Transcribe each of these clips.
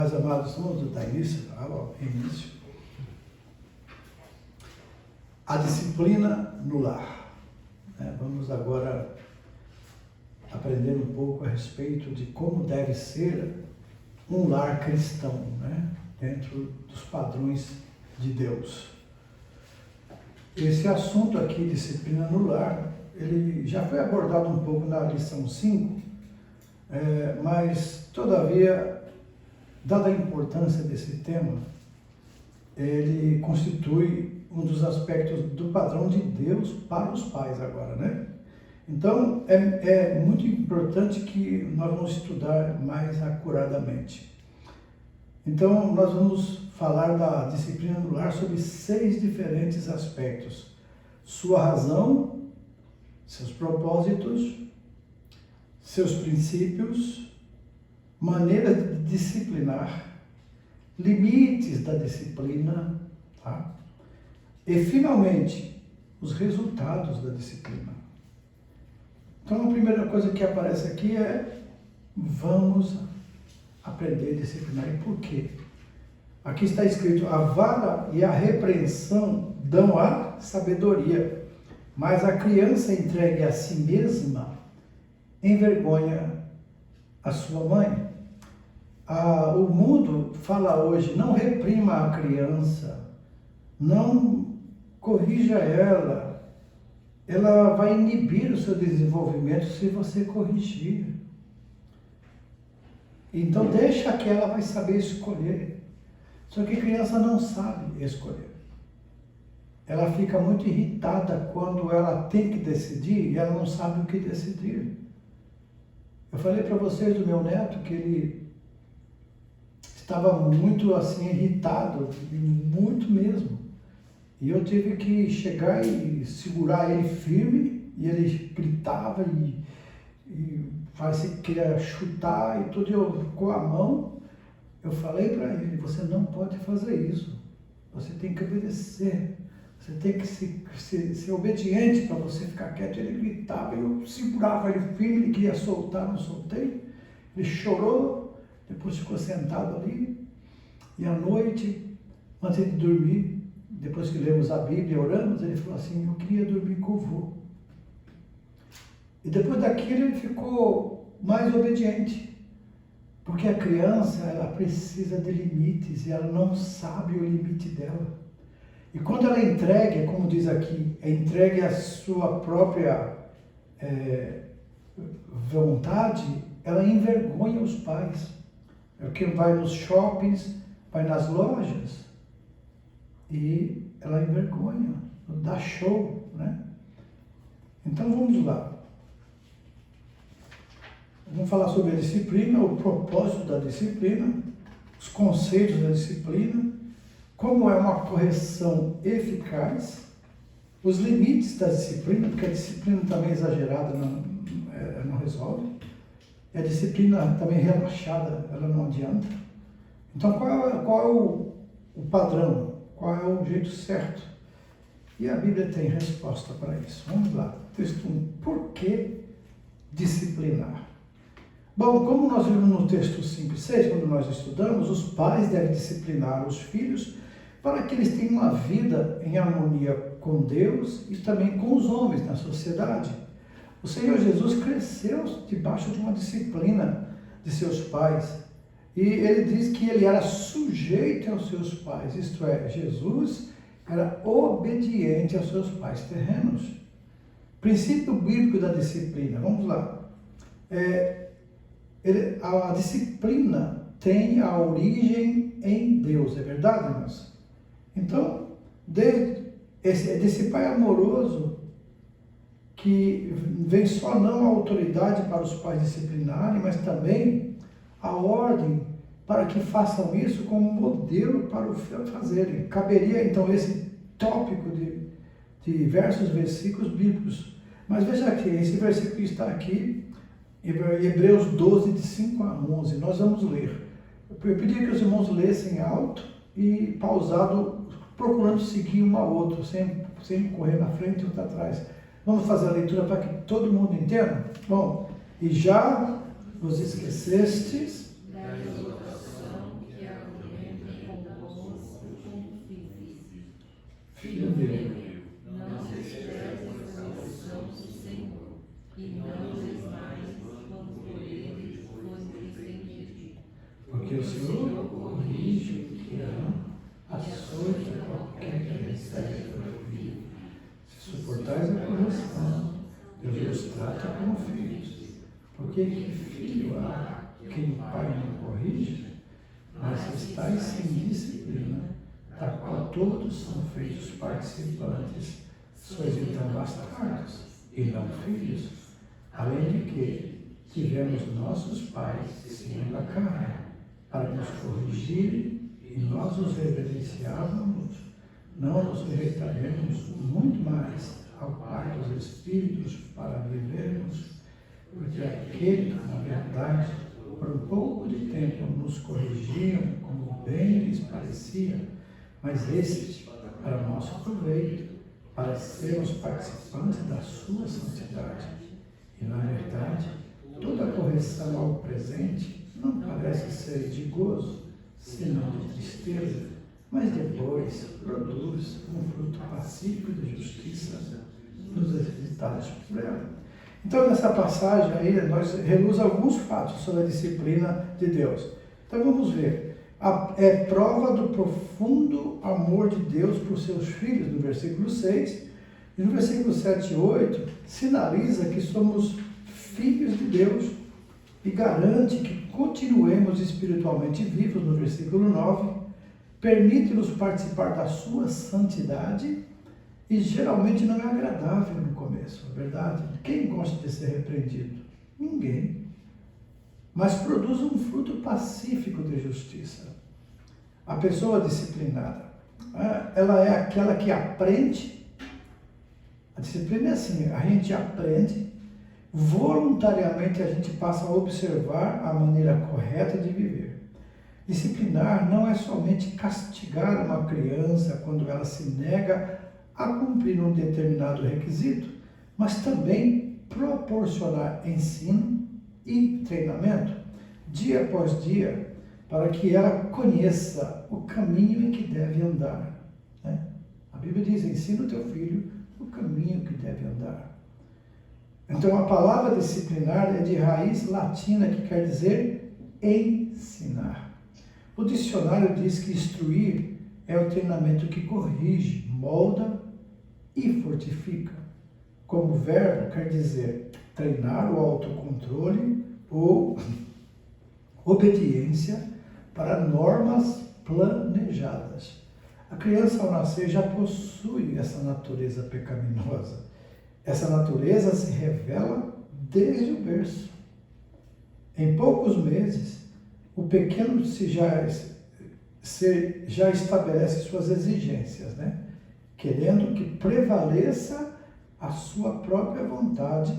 Meus amados, vamos dar início ao início. A disciplina no lar. Vamos agora aprender um pouco a respeito de como deve ser um lar cristão, dentro dos padrões de Deus. Esse assunto aqui, disciplina no lar, ele já foi abordado um pouco na lição 5, mas, todavia, dada a importância desse tema, ele constitui um dos aspectos do padrão de Deus para os pais agora, Então, é muito importante que nós vamos estudar mais acuradamente. Então, nós vamos falar da disciplina no lar sobre 6 diferentes aspectos. Sua razão, seus propósitos, seus princípios, maneira de disciplinar, limites da disciplina, e, finalmente, os resultados da disciplina. Então, a primeira coisa que aparece aqui é: vamos aprender a disciplinar. E por quê? Aqui está escrito: a vara e a repreensão dão a sabedoria, mas a criança entregue a si mesma envergonha a sua mãe. O mundo fala hoje: não reprima a criança, não corrija ela vai inibir o seu desenvolvimento se você corrigir. Então deixa que ela vai saber escolher. Só que a criança não sabe escolher. Ela fica muito irritada quando ela tem que decidir e ela não sabe o que decidir. Eu falei para vocês do meu neto que ele estava muito assim irritado, muito mesmo. E eu tive que chegar e segurar ele firme, e ele gritava e parecia que queria chutar e tudo. Eu, com a mão, eu falei para ele: você não pode fazer isso, você tem que obedecer, você tem que ser obediente para você ficar quieto. Ele gritava, eu segurava ele firme, ele queria soltar, não soltei. Ele chorou, depois ficou sentado ali, e à noite, antes de dormir, depois que lemos a Bíblia e oramos, ele falou assim: eu queria dormir com o vô. E depois daquilo ele ficou mais obediente, porque a criança, ela precisa de limites e ela não sabe o limite dela. E quando ela entregue, como diz aqui, entregue a sua própria vontade, ela envergonha os pais. É o que vai nos shoppings, vai nas lojas, e ela envergonha, dá show, Então vamos lá. Vamos falar sobre a disciplina, o propósito da disciplina, os conceitos da disciplina, como é uma correção eficaz, os limites da disciplina, porque a disciplina também exagerada não resolve, e a disciplina também relaxada, ela não adianta. Então qual é o padrão? Qual é o jeito certo? E a Bíblia tem resposta para isso. Vamos lá. Texto 1. Por que disciplinar? Bom, como nós vimos no texto 5 e 6, quando nós estudamos, os pais devem disciplinar os filhos para que eles tenham uma vida em harmonia com Deus e também com os homens na sociedade. O Senhor Jesus cresceu debaixo de uma disciplina de seus pais. E ele diz que ele era sujeito aos seus pais, isto é, Jesus era obediente aos seus pais terrenos. Princípio bíblico da disciplina, vamos lá. A disciplina tem a origem em Deus, é verdade, irmãos? Então, desse pai amoroso, que vem só não a autoridade para os pais disciplinarem, mas também a ordem para que façam isso como modelo para o fazerem. Caberia, então, esse tópico de diversos versículos bíblicos. Mas veja aqui, esse versículo está aqui, em Hebreus 12, de 5 a 11. Nós vamos ler. Eu pedi que os irmãos lessem alto e pausado, procurando seguir um ao outro, sem correr na frente e outro atrás. Vamos fazer a leitura para que todo mundo entenda? Bom, e já vos esquecestes da exortação que o Senhor corrige o que ama, açoita qualquer que recebe pelo filho. Se suportais a correção, Deus os trata como filhos. Porque que filho há quem o pai não corrige? Mas se estáis sem disciplina, da qual todos são feitos participantes, sois então bastardos e não filhos, além de que tivemos nossos pais segundo a carne, para nos corrigirem, e nós os reverenciávamos, não nos sujeitaremos muito mais ao Pai dos Espíritos para vivermos, porque aquele que, na verdade, por um pouco de tempo nos corrigiam como bem lhes parecia, mas esse para nosso proveito, para sermos participantes da sua santidade. E, na verdade, toda correção ao presente não parece ser de gozo, senão de tristeza, mas depois produz um fruto pacífico de justiça nos exercitados por ela. Então, nessa passagem aí, nós reluz alguns fatos sobre a disciplina de Deus. Então, vamos ver. É prova do profundo amor de Deus por seus filhos, no versículo 6. E no versículo 7 e 8, sinaliza que somos filhos de Deus e garante que continuemos espiritualmente vivos, no versículo 9. Permite-nos participar da sua santidade e geralmente não é agradável no começo, é verdade? Quem gosta de ser repreendido? Ninguém. Mas produz um fruto pacífico de justiça. A pessoa disciplinada, ela é aquela que aprende. A disciplina é assim, a gente aprende, voluntariamente a gente passa a observar a maneira correta de viver. Disciplinar não é somente castigar uma criança quando ela se nega a cumprir um determinado requisito, mas também proporcionar ensino e treinamento, dia após dia, para que ela conheça o caminho em que deve andar. Né? A Bíblia diz, ensina o teu filho o caminho que deve andar. Então, a palavra disciplinar é de raiz latina, que quer dizer ensinar. O dicionário diz que instruir é o treinamento que corrige, molda e fortifica. Como verbo, quer dizer treinar o autocontrole ou obediência para normas planejadas. A criança, ao nascer, já possui essa natureza pecaminosa. Essa natureza se revela desde o berço. Em poucos meses, o pequeno já estabelece suas exigências, né? Querendo que prevaleça a sua própria vontade,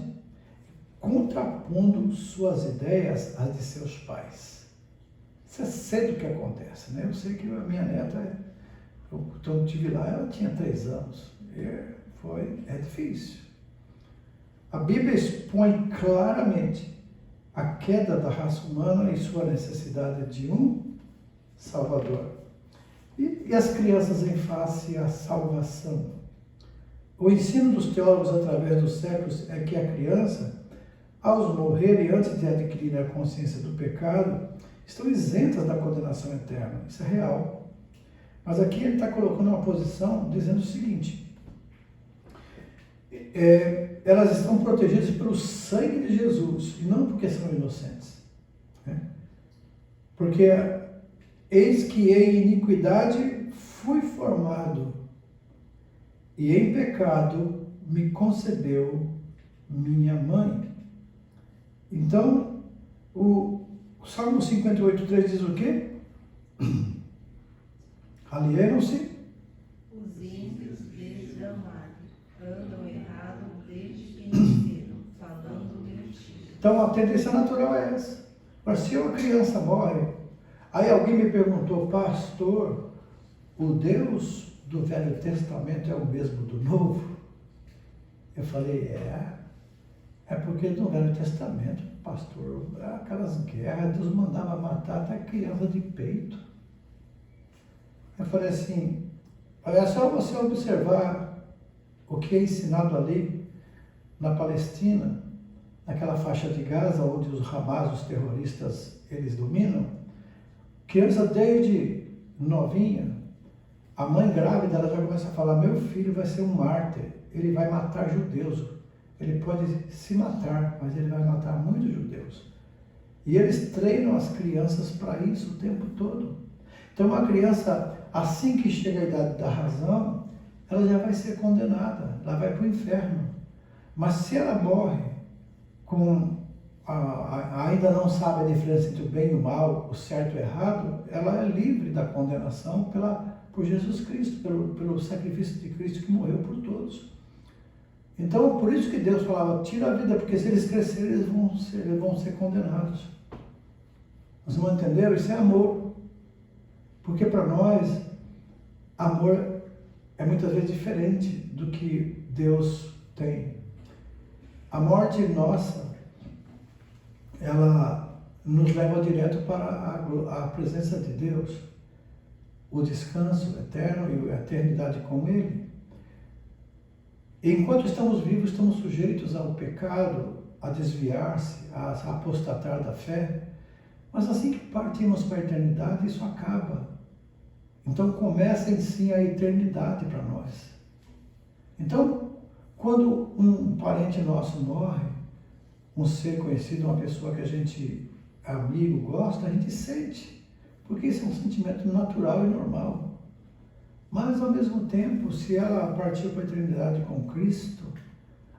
contrapondo suas ideias às de seus pais. Isso é cedo que acontece, né? Eu sei que a minha neta, quando eu estive lá, ela tinha 3 anos. É difícil. A Bíblia expõe claramente a queda da raça humana e sua necessidade de um Salvador. E as crianças em face à salvação. O ensino dos teólogos através dos séculos é que a criança, ao morrer e antes de adquirir a consciência do pecado, estão isentas da condenação eterna. Isso é real. Mas aqui ele está colocando uma posição dizendo o seguinte: elas estão protegidas pelo sangue de Jesus, e não porque são inocentes. Né? Porque eis que em iniquidade fui formado, e em pecado me concebeu minha mãe. Então, o Salmo 58,3 diz o quê? Alienam-se os ímpios desde a mar, andam errado desde que nasceram, falando mentira. Então, a tendência natural é essa. Mas se uma criança morre, aí alguém me perguntou, pastor, o Deus do Velho Testamento é o mesmo do Novo? Eu falei, é porque no Velho Testamento, pastor, aquelas guerras, Deus mandava matar até criança de peito. Eu falei assim, é só você observar o que é ensinado ali na Palestina, naquela faixa de Gaza, onde os Hamas, os terroristas, eles dominam. Criança desde novinha, a mãe grávida, ela já começa a falar, meu filho vai ser um mártir, ele vai matar judeus. Ele pode se matar, mas ele vai matar muitos judeus. E eles treinam as crianças para isso o tempo todo. Então uma criança, assim que chega à idade da razão, ela já vai ser condenada, ela vai para o inferno. Mas se ela morre ainda não sabe a diferença entre o bem e o mal, o certo e o errado, ela é livre da condenação por Jesus Cristo, pelo sacrifício de Cristo que morreu por todos. Então, por isso que Deus falava, tira a vida, porque se eles crescerem, eles vão ser condenados. Vocês vão entender? Isso é amor. Porque para nós, amor é muitas vezes diferente do que Deus tem. A morte nossa, ela nos leva direto para a presença de Deus, o descanso eterno e a eternidade com Ele. E enquanto estamos vivos, estamos sujeitos ao pecado, a desviar-se, a apostatar da fé. Mas assim que partimos para a eternidade, isso acaba. Então começa em si a eternidade para nós. Então, quando um parente nosso morre, um ser conhecido, uma pessoa que a gente, amigo, gosta, a gente sente. Porque isso é um sentimento natural e normal. Mas, ao mesmo tempo, se ela partiu para a eternidade com Cristo,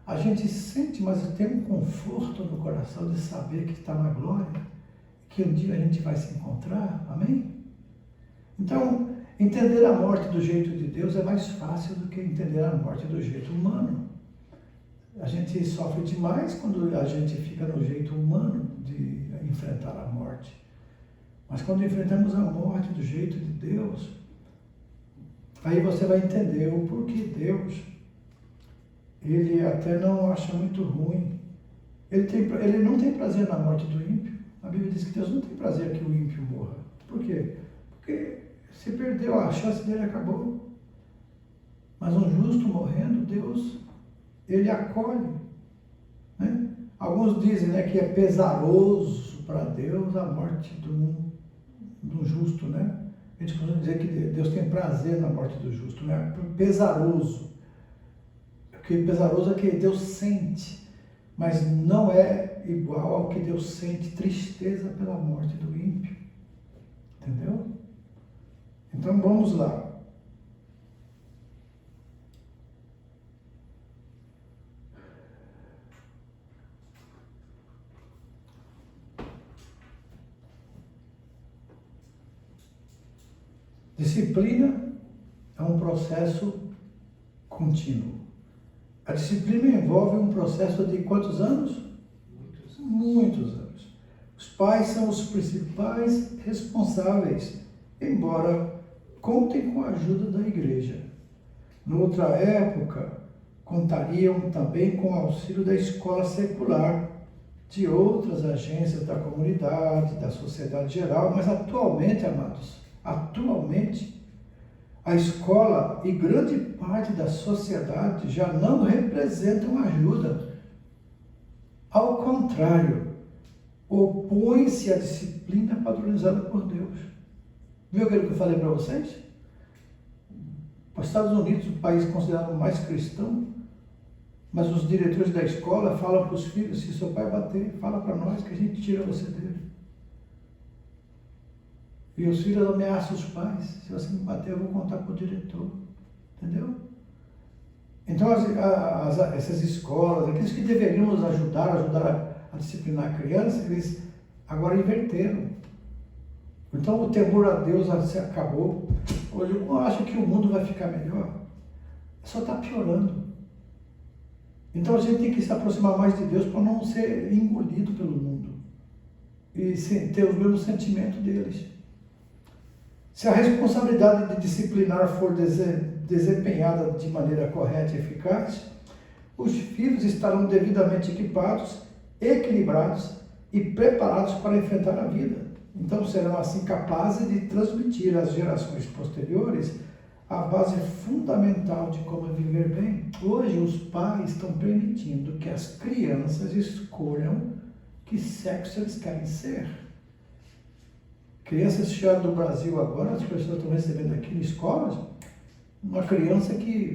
a gente sente, mas tem um conforto no coração de saber que está na glória, que um dia a gente vai se encontrar. Amém? Então, entender a morte do jeito de Deus é mais fácil do que entender a morte do jeito humano. A gente sofre demais quando a gente fica no jeito humano de enfrentar a morte. Mas quando enfrentamos a morte do jeito de Deus, aí você vai entender o porquê Deus, ele até não acha muito ruim. Ele não tem prazer na morte do ímpio. A Bíblia diz que Deus não tem prazer que o ímpio morra. Por quê? Porque se perdeu, a chance dele acabou. Mas um justo morrendo, Deus, ele acolhe. Né? Alguns dizem, né, que é pesaroso para Deus a morte do justo, né? A gente costuma dizer que Deus tem prazer na morte do justo, né? Pesaroso. Porque pesaroso é que Deus sente, mas não é igual ao que Deus sente tristeza pela morte do ímpio. Entendeu? Então vamos lá. Disciplina é um processo contínuo. A disciplina envolve um processo de quantos anos? Muitos anos. Os pais são os principais responsáveis, embora contem com a ajuda da igreja. Noutra época, contariam também com o auxílio da escola secular, de outras agências da comunidade, da sociedade geral, mas atualmente, amados, a escola e grande parte da sociedade já não representam ajuda. Ao contrário, opõe-se à disciplina padronizada por Deus. Viu aquilo que eu falei para vocês? Os Estados Unidos, o país considerado mais cristão, mas os diretores da escola falam para os filhos, se seu pai bater, fala para nós que a gente tira você dele. E os filhos ameaçam os pais, se você me bater eu vou contar para o diretor. Entendeu? Então essas escolas, aqueles que deveriam nos ajudar a disciplinar a criança, eles agora inverteram. Então o temor a Deus se acabou. Hoje eu acho que o mundo vai ficar melhor. Só está piorando. Então a gente tem que se aproximar mais de Deus para não ser engolido pelo mundo. E ter o mesmo sentimento deles. Se a responsabilidade de disciplinar for desempenhada de maneira correta e eficaz, os filhos estarão devidamente equipados, equilibrados e preparados para enfrentar a vida. Então serão assim capazes de transmitir às gerações posteriores a base fundamental de como viver bem. Hoje os pais estão permitindo que as crianças escolham que sexo eles querem ser. Crianças chegaram do Brasil agora, as pessoas estão recebendo aqui em escolas, uma criança que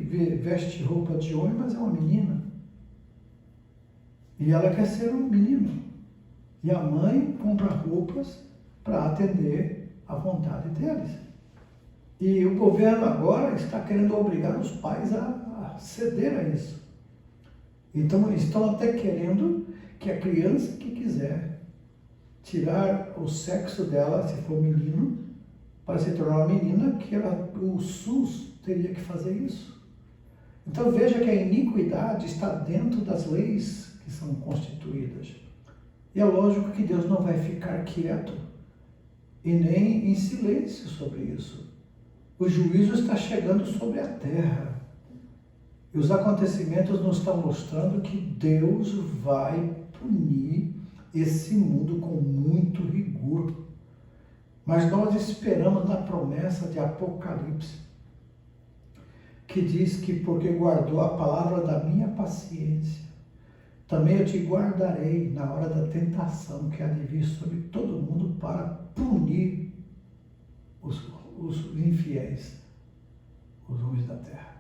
veste roupa de homem, mas é uma menina. E ela quer ser um menino. E a mãe compra roupas para atender à vontade deles. E o governo agora está querendo obrigar os pais a ceder a isso. Então, eles estão até querendo que a criança que quiser tirar o sexo dela, se for menino, para se tornar uma menina, que o SUS teria que fazer isso. Então, veja que a iniquidade está dentro das leis que são constituídas. E é lógico que Deus não vai ficar quieto e nem em silêncio sobre isso. O juízo está chegando sobre a terra. E os acontecimentos nos estão mostrando que Deus vai punir esse mundo com muito rigor. Mas nós esperamos na promessa de Apocalipse, que diz que porque guardou a palavra da minha paciência, também eu te guardarei na hora da tentação que há de vir sobre todo mundo para punir os infiéis, os homens da terra.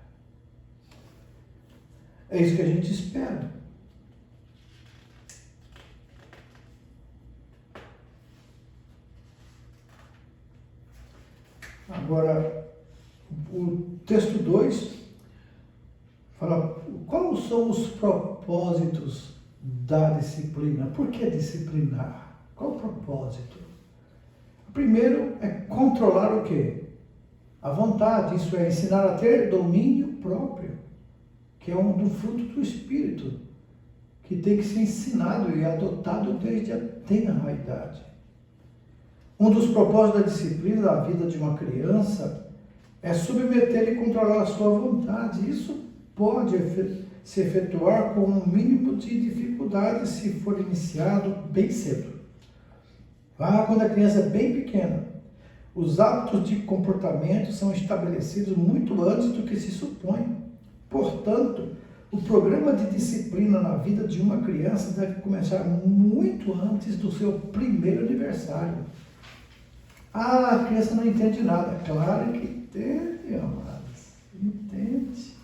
É isso que a gente espera. Agora, o texto 2 fala quais são os propósitos da disciplina. Por que disciplinar? Qual o propósito? O primeiro é controlar o quê? A vontade, isso é ensinar a ter domínio próprio, que é um do fruto do Espírito, que tem que ser ensinado e adotado desde a tenra idade. Um dos propósitos da disciplina da vida de uma criança é submeter e controlar a sua vontade. Isso pode se efetuar com um mínimo de dificuldade se for iniciado bem cedo. Quando a criança é bem pequena, os hábitos de comportamento são estabelecidos muito antes do que se supõe. Portanto, o programa de disciplina na vida de uma criança deve começar muito antes do seu primeiro aniversário. A criança não entende nada. Claro que entende, amados. Entende.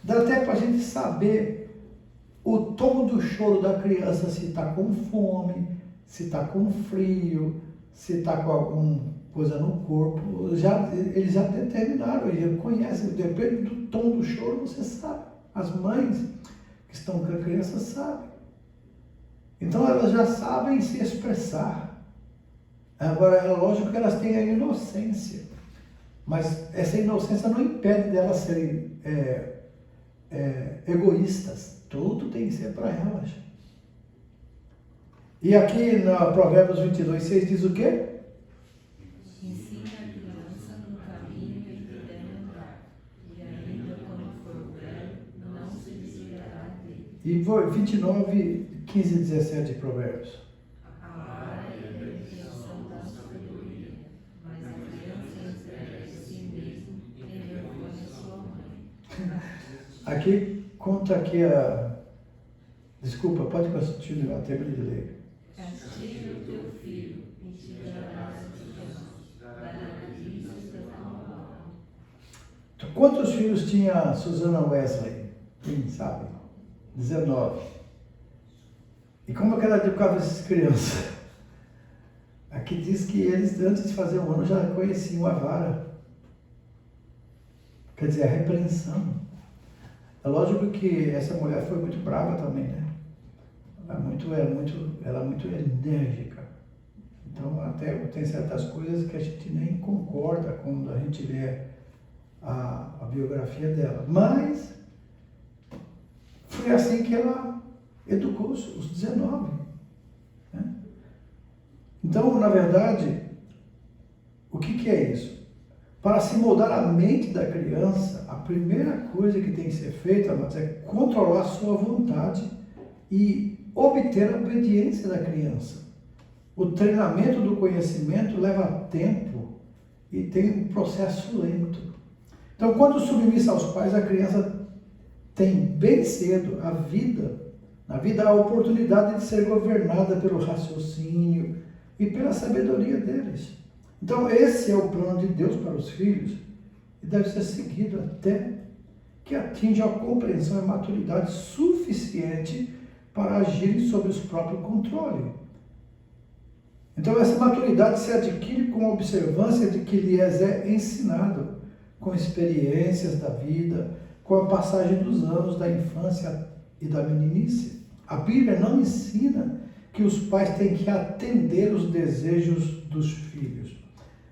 Dá até para a gente saber o tom do choro da criança, se está com fome, se está com frio, se está com alguma coisa no corpo. Eles já determinaram, eles já conhecem. Depende do tom do choro, você sabe. As mães que estão com a criança sabem. Então elas já sabem se expressar. Agora, é lógico que elas têm a inocência, mas essa inocência não impede delas serem egoístas. Tudo tem que ser para elas. E aqui no Provérbios 22:6 diz o quê? Ensina a criança no caminho em que deve andar, e ainda quando for velho, não se desviará dele. E 29:15-17 de Provérbios. Aqui conta que Desculpa, pode continuar, termine de ler. Castiga o teu filho, e te dará delícias da tua alma. Quantos filhos tinha Susana Wesley? Quem sabe? 19. E como é que ela educava essas crianças? Aqui diz que eles, antes de fazer um ano, já conheciam a vara. Quer dizer, a repreensão. É lógico que essa mulher foi muito brava também, né? Ela é muito enérgica. Então, até tem certas coisas que a gente nem concorda quando a gente lê a biografia dela. Mas foi assim que ela educou os 19. Né? Então, na verdade, o que é isso? Para se moldar a mente da criança, a primeira coisa que tem que ser feita, mas é controlar a sua vontade e obter a obediência da criança. O treinamento do conhecimento leva tempo e tem um processo lento. Então, quando submissa aos pais, a criança tem bem cedo na vida a oportunidade de ser governada pelo raciocínio e pela sabedoria deles. Então, esse é o plano de Deus para os filhos e deve ser seguido até que atinjam a compreensão e maturidade suficiente para agirem sob os próprios controles. Então, essa maturidade se adquire com a observância de que lhes é ensinado, com experiências da vida, com a passagem dos anos da infância e da meninice. A Bíblia não ensina que os pais têm que atender os desejos dos filhos,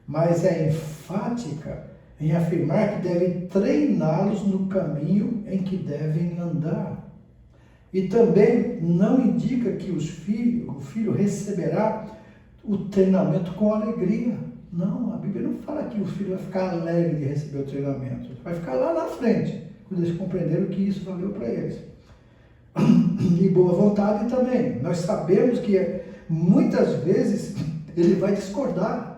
mas é enfática em afirmar que devem treiná-los no caminho em que devem andar. E também não indica que o filho receberá o treinamento com alegria. Não, a Bíblia não fala que o filho vai ficar alegre de receber o treinamento. Vai ficar lá na frente, quando eles compreenderam que isso valeu para eles. E boa vontade também. Nós sabemos que muitas vezes ele vai discordar.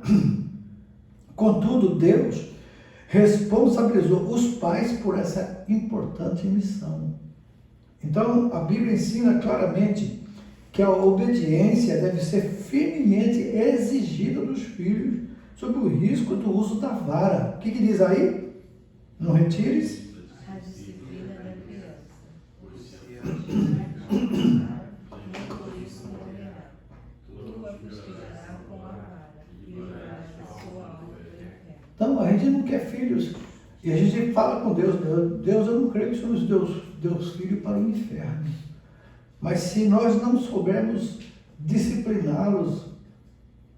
Contudo, Deus responsabilizou os pais por essa importante missão. Então, a Bíblia ensina claramente que a obediência deve ser firmemente exigida dos filhos, sob o risco do uso da vara. O que diz aí? Não retires a disciplina da criança. Por isso morrerá. Tu a fustigarás com a vara, e livrarás a sua alma do inferno. Então, a gente não quer filhos. E a gente fala com Deus, Deus, eu não creio que somos Deus filho para o inferno. Mas se nós não soubermos discipliná-los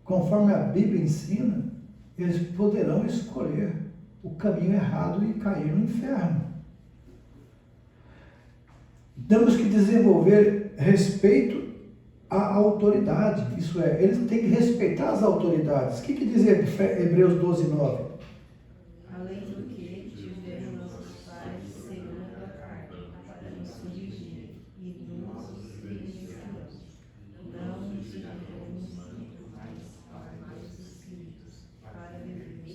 conforme a Bíblia ensina, eles poderão escolher o caminho errado e cair no inferno. Temos que desenvolver respeito à autoridade, isso é, eles têm que respeitar as autoridades. O que diz Hebreus 12:9? Além do que tiveram nossos pais segundo a carne, para nos corrigir e nos ensinar. Não nos tivemos, mas para os espíritos, para vivermos.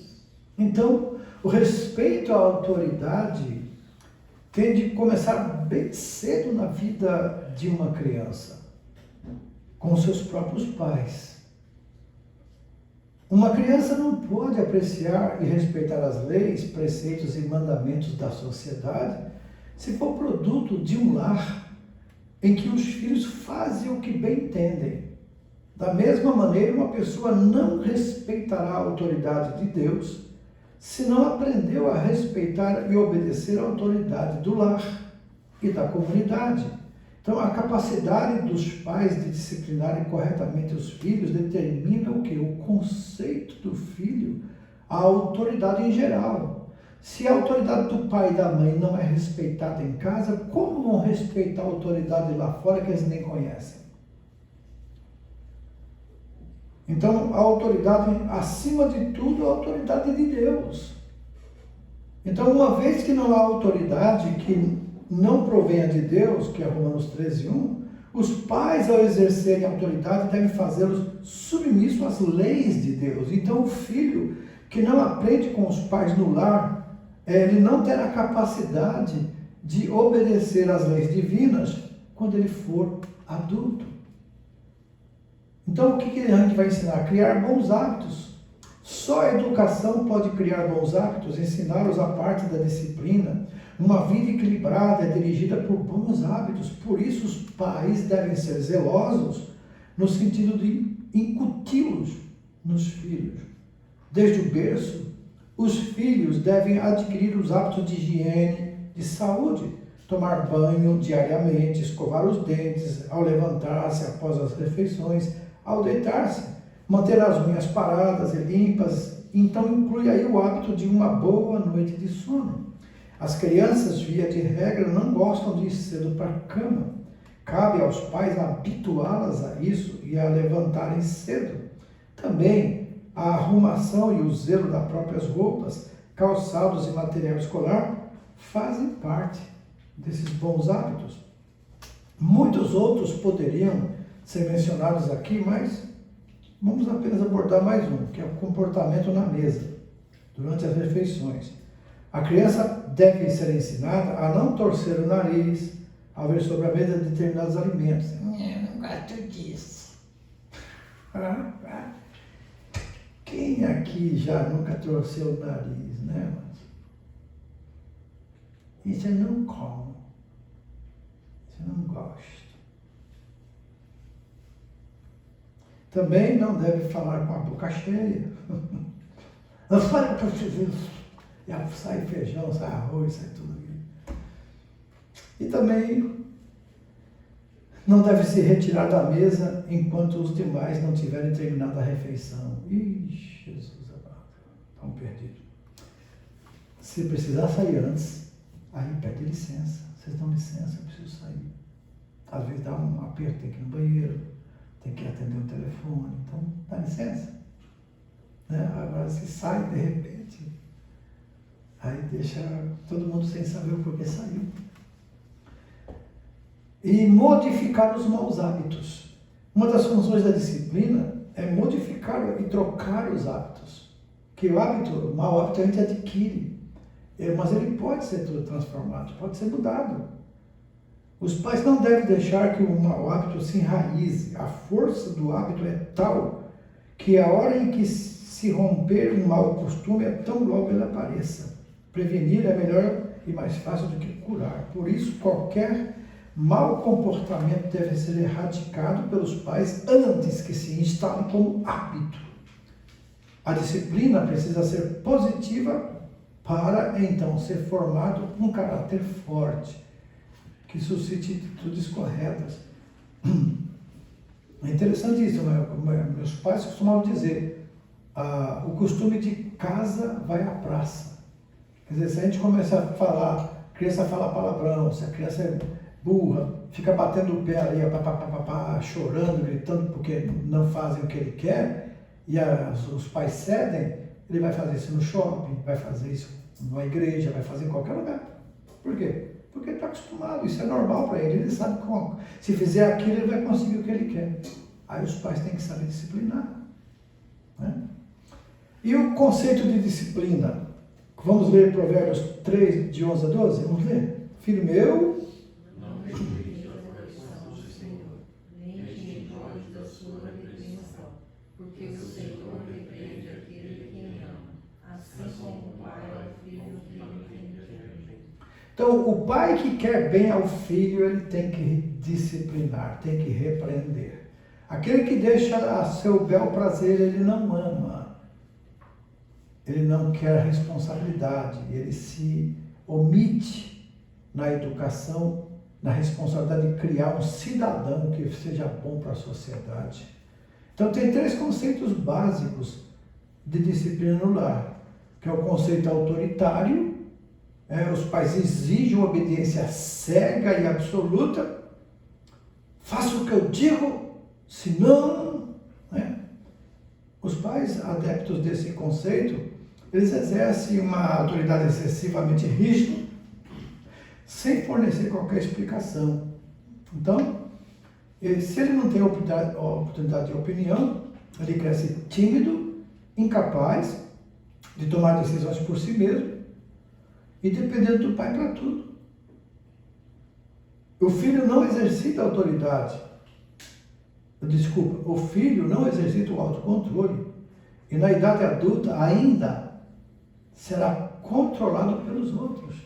Então, o respeito à autoridade tem de começar bem cedo na vida de uma criança, com seus próprios pais. Uma criança não pode apreciar e respeitar as leis, preceitos e mandamentos da sociedade se for produto de um lar em que os filhos fazem o que bem entendem. Da mesma maneira, uma pessoa não respeitará a autoridade de Deus se não aprendeu a respeitar e obedecer a autoridade do lar e da comunidade. Então, a capacidade dos pais de disciplinarem corretamente os filhos determina o quê? O conceito do filho, a autoridade em geral. Se a autoridade do pai e da mãe não é respeitada em casa, como vão respeitar a autoridade lá fora que eles nem conhecem? Então, a autoridade, acima de tudo, a autoridade de Deus. Então, uma vez que não há autoridade que não provenha de Deus, que é Romanos 13:1, os pais, ao exercerem a autoridade, devem fazê-los submissos às leis de Deus. Então, o filho que não aprende com os pais no lar, ele não terá capacidade de obedecer às leis divinas quando ele for adulto. Então, o que a gente vai ensinar? Criar bons hábitos. Só a educação pode criar bons hábitos, ensiná-los a parte da disciplina. Uma vida equilibrada é dirigida por bons hábitos. Por isso, os pais devem ser zelosos no sentido de incuti-los nos filhos. Desde o berço, os filhos devem adquirir os hábitos de higiene, de saúde. Tomar banho diariamente, escovar os dentes ao levantar-se após as refeições, ao deitar-se, manter as unhas paradas e limpas. Então inclui aí o hábito de uma boa noite de sono. As crianças, via de regra, não gostam de ir cedo para a cama. Cabe aos pais habituá-las a isso e a levantarem cedo. Também a arrumação e o zelo das próprias roupas, calçados e material escolar fazem parte desses bons hábitos. Muitos outros poderiam ser mencionados aqui, mas vamos apenas abordar mais um, que é o comportamento na mesa, durante as refeições. A criança deve ser ensinada a não torcer o nariz ao ver sobre a mesa determinados alimentos. Eu não gosto disso. Quem aqui já nunca torceu o nariz, né, mas isso eu não como, isso eu não gosto. Também não deve falar com a boca cheia. Não fale para vocês, sai feijão, sai arroz, sai tudo. E também não deve se retirar da mesa enquanto os demais não tiverem terminado a refeição. Ih, Jesus amado, estão perdidos. Se precisar sair antes, aí pede licença. Vocês dão licença, eu preciso sair. Às vezes dá um aperto, tem que ir no banheiro, tem que atender o telefone, então dá licença. Né? Agora se sai de repente, aí deixa todo mundo sem saber o porquê saiu. E modificar os maus hábitos. Uma das funções da disciplina é modificar e trocar os hábitos. Que o mau hábito a gente adquire, mas ele pode ser transformado, pode ser mudado. Os pais não devem deixar que o mau hábito se enraize. A força do hábito é tal que a hora em que se romper um mau costume é tão logo ele apareça. Prevenir é melhor e mais fácil do que curar. Por isso, qualquer mau comportamento deve ser erradicado pelos pais antes que se instale como hábito. A disciplina precisa ser positiva para, então, ser formado um caráter forte, que suscite atitudes corretas. É interessante isso, meus pais costumavam dizer, o costume de casa vai à praça. Quer dizer, se a gente começar a falar, a criança fala palavrão, se a criança é burra, fica batendo o pé ali, chorando, gritando porque não fazem o que ele quer, e os pais cedem, ele vai fazer isso no shopping, vai fazer isso numa igreja, vai fazer em qualquer lugar. Por quê? Porque ele está acostumado, isso é normal para ele sabe como. Se fizer aquilo, ele vai conseguir o que ele quer. Aí os pais têm que saber disciplinar. Né? E o conceito de disciplina? Vamos ler Provérbios 3, de 11 a 12? Vamos ler? Filho meu, porque o Senhor repreende aquele que ama, assim como o pai ao filho que repreende. Então, o pai que quer bem ao filho, ele tem que disciplinar, tem que repreender. Aquele que deixa a seu bel prazer, ele não ama. Ele não quer responsabilidade, ele se omite na educação, na responsabilidade de criar um cidadão que seja bom para a sociedade. Então, tem 3 conceitos básicos de disciplina no lar, que é o conceito autoritário, os pais exigem obediência cega e absoluta, faça o que eu digo, senão... Né? Os pais adeptos desse conceito, eles exercem uma autoridade excessivamente rígida, sem fornecer qualquer explicação. Então, se ele não tem oportunidade de opinião, ele cresce tímido, incapaz de tomar decisões por si mesmo e dependendo do pai para tudo. O filho não exercita autoridade. O filho não exercita o autocontrole e na idade adulta ainda será controlado pelos outros.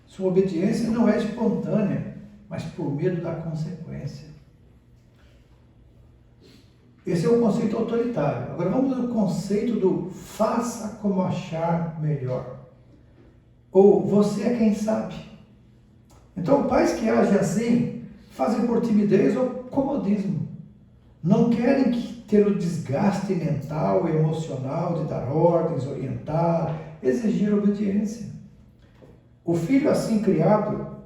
Sua obediência não é espontânea, mas por medo da consequência. Esse é o conceito autoritário. Agora vamos ao conceito do faça como achar melhor. Ou você é quem sabe. Então, pais que agem assim fazem por timidez ou comodismo. Não querem ter o desgaste mental e emocional de dar ordens, orientar, exigir obediência. O filho assim criado,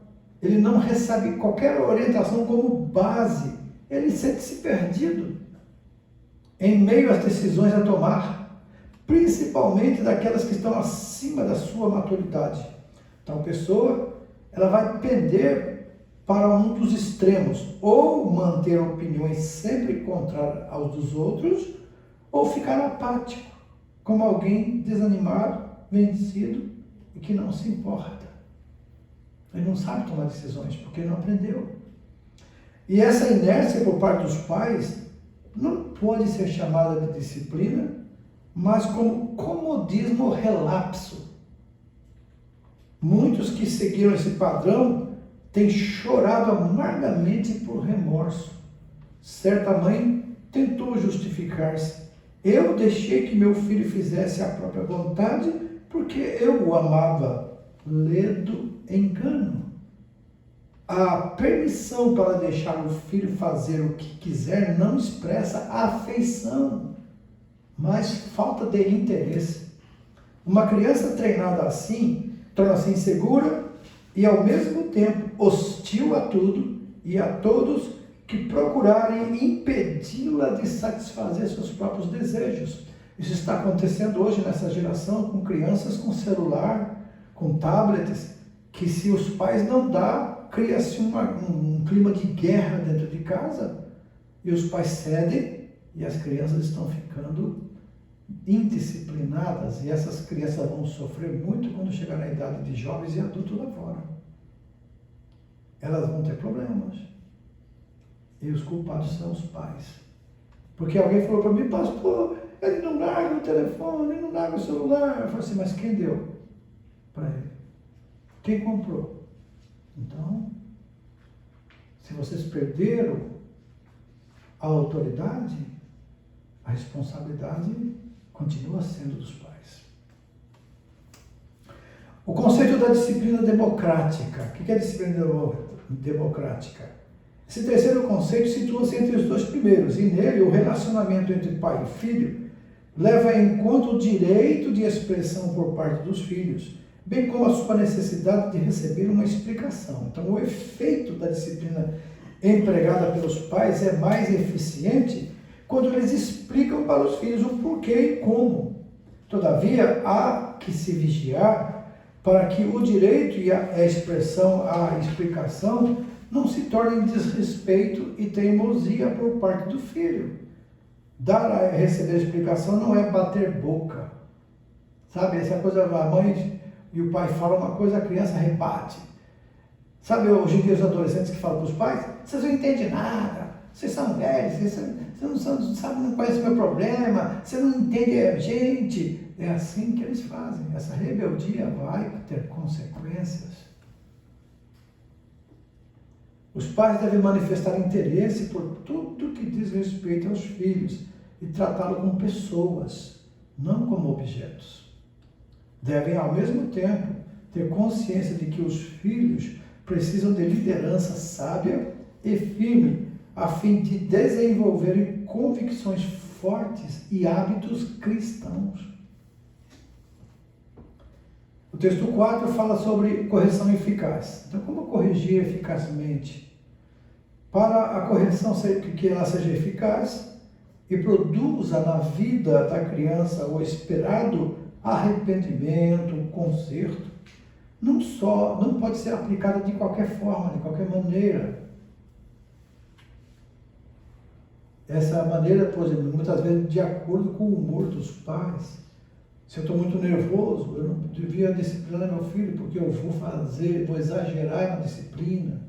ele não recebe qualquer orientação como base. Ele sente-se perdido em meio às decisões a tomar, principalmente daquelas que estão acima da sua maturidade. Tal pessoa, ela vai pender para um dos extremos, ou manter opiniões sempre contrárias aos dos outros, ou ficar apático, como alguém desanimado, vencido e que não se importa. Ele não sabe tomar decisões, porque não aprendeu. E essa inércia por parte dos pais não pode ser chamada de disciplina, mas como comodismo relapso. Muitos que seguiram esse padrão têm chorado amargamente por remorso. Certa mãe tentou justificar-se. Eu deixei que meu filho fizesse a própria vontade porque eu o amava. Ledo engano. A permissão para deixar o filho fazer o que quiser não expressa afeição, mas falta de interesse. Uma criança treinada assim torna-se insegura e ao mesmo tempo hostil a tudo e a todos que procurarem impedi-la de satisfazer seus próprios desejos. Isso está acontecendo hoje nessa geração com crianças com celular, com tablets, que se os pais não dão, cria-se um clima de guerra dentro de casa e os pais cedem e as crianças estão ficando indisciplinadas e essas crianças vão sofrer muito quando chegar na idade de jovens e adultos lá fora. Elas vão ter problemas. E os culpados são os pais. Porque alguém falou para mim, pastor, ele não larga o telefone, ele não larga o celular. Eu falei assim, mas quem deu para ele? Quem comprou? Então, se vocês perderam a autoridade, a responsabilidade continua sendo dos pais. O conceito da disciplina democrática. O que é disciplina democrática? Esse terceiro conceito situa-se entre os dois primeiros, e nele o relacionamento entre pai e filho leva em conta o direito de expressão por parte dos filhos, bem como a sua necessidade de receber uma explicação. Então, o efeito da disciplina empregada pelos pais é mais eficiente quando eles explicam para os filhos o porquê e como. Todavia, há que se vigiar para que o direito e a expressão, a explicação, não se tornem desrespeito e teimosia por parte do filho. Dar a receber explicação não é bater boca. Sabe, essa coisa, a mãe e o pai falam uma coisa, a criança rebate. Sabe, hoje em dia os adolescentes que falam para os pais, vocês não entendem nada, vocês são velhos, vocês não conhecem o meu problema, você não entende a gente. É assim que eles fazem. Essa rebeldia vai ter consequências. Os pais devem manifestar interesse por tudo que diz respeito aos filhos e tratá-los como pessoas, não como objetos. Devem, ao mesmo tempo, ter consciência de que os filhos precisam de liderança sábia e firme, a fim de desenvolverem convicções fortes e hábitos cristãos. O texto 4 fala sobre correção eficaz. Então, como corrigir eficazmente? Para a correção que ela seja eficaz e produza na vida da criança o esperado arrependimento, conserto, não pode ser aplicada de qualquer forma, de qualquer maneira. Essa maneira, por exemplo, muitas vezes de acordo com o humor dos pais. Se eu estou muito nervoso, eu não devia disciplinar meu filho, porque eu vou exagerar na disciplina.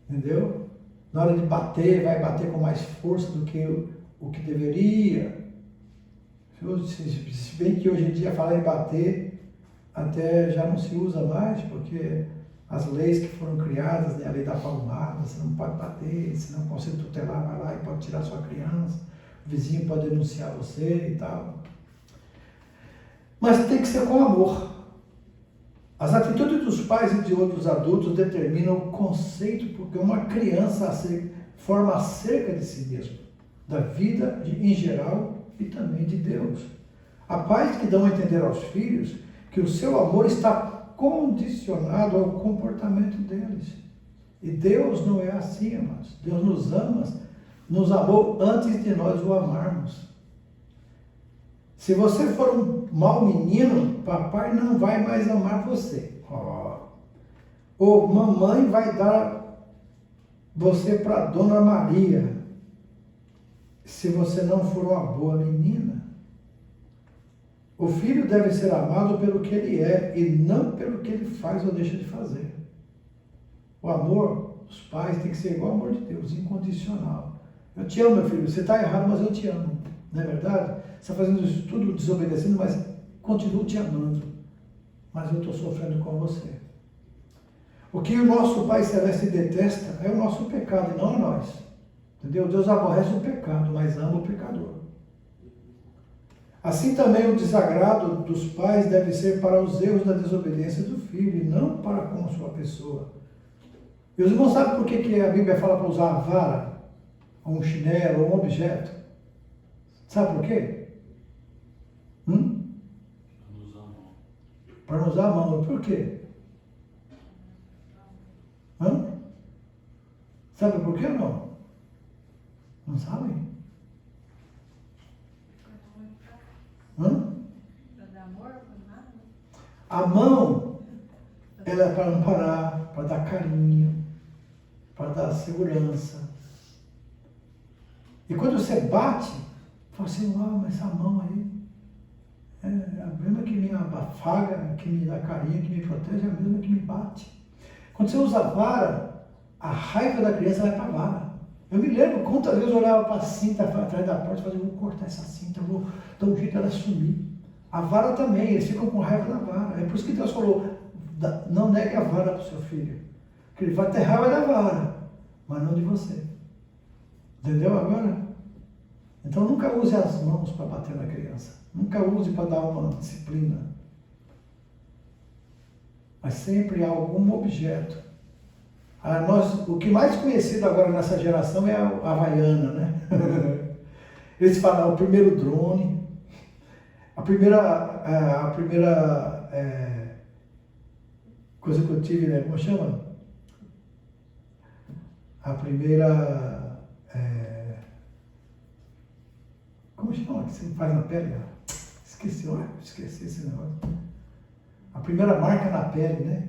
Entendeu? Na hora de bater, vai bater com mais força do que o que deveria. Se bem que hoje em dia falar em bater até já não se usa mais, porque as leis que foram criadas, né, a lei da palmada, você não pode bater, senão o conselho tutelar vai lá e pode tirar sua criança, o vizinho pode denunciar você e tal. Mas tem que ser com amor. As atitudes dos pais e de outros adultos determinam o conceito, porque uma criança forma acerca de si mesmo, da vida em geral e também de Deus. Há pais que dão a entender aos filhos que o seu amor está condicionado ao comportamento deles. E Deus não é assim, amados. Deus nos ama, nos amou antes de nós o amarmos. Se você for um mau menino, papai não vai mais amar você. Ou mamãe vai dar você para Dona Maria, se você não for uma boa menina. O filho deve ser amado pelo que ele é e não pelo que ele faz ou deixa de fazer. O amor dos pais tem que ser igual ao amor de Deus, incondicional. Eu te amo, meu filho, você está errado, mas eu te amo. Não é verdade? você está fazendo isso tudo desobedecendo, mas continuo te amando. Mas eu estou sofrendo com você. O que o nosso Pai Celeste detesta é o nosso pecado, e não nós. Entendeu? Deus aborrece o pecado, mas ama o pecador. Assim também o desagrado dos pais deve ser para os erros da desobediência do filho, e não para com a sua pessoa. E os irmãos sabem por que a Bíblia fala para usar a vara, ou um chinelo, ou um objeto? Sabe por quê? Para não usar a mão. Por quê? Sabe por quê ou não? Não sabem? A mão, ela é para amparar, para dar carinho, para dar segurança. E quando você bate, fala assim, mas essa mão aí é a mesma que me afaga, que me dá carinho, que me protege, é a mesma que me bate. Quando você usa a vara, a raiva da criança vai para a vara. Eu me lembro quantas vezes eu olhava para a cinta atrás da porta e falava, vou cortar essa cinta, vou dar um jeito dela sumir. A vara também, eles ficam com raiva da vara. É por isso que Deus falou, não negue a vara para o seu filho. Porque ele vai ter raiva da vara, mas não de você. Entendeu agora? Então nunca use as mãos para bater na criança. Nunca use para dar uma disciplina. Mas sempre há algum objeto. O que mais conhecido agora nessa geração é a Havaiana, né? Eles falam o primeiro drone, a primeira coisa que eu tive, né? Como chama? A primeira... como chama que você faz na pele? Esqueci esse negócio. A primeira marca na pele, né?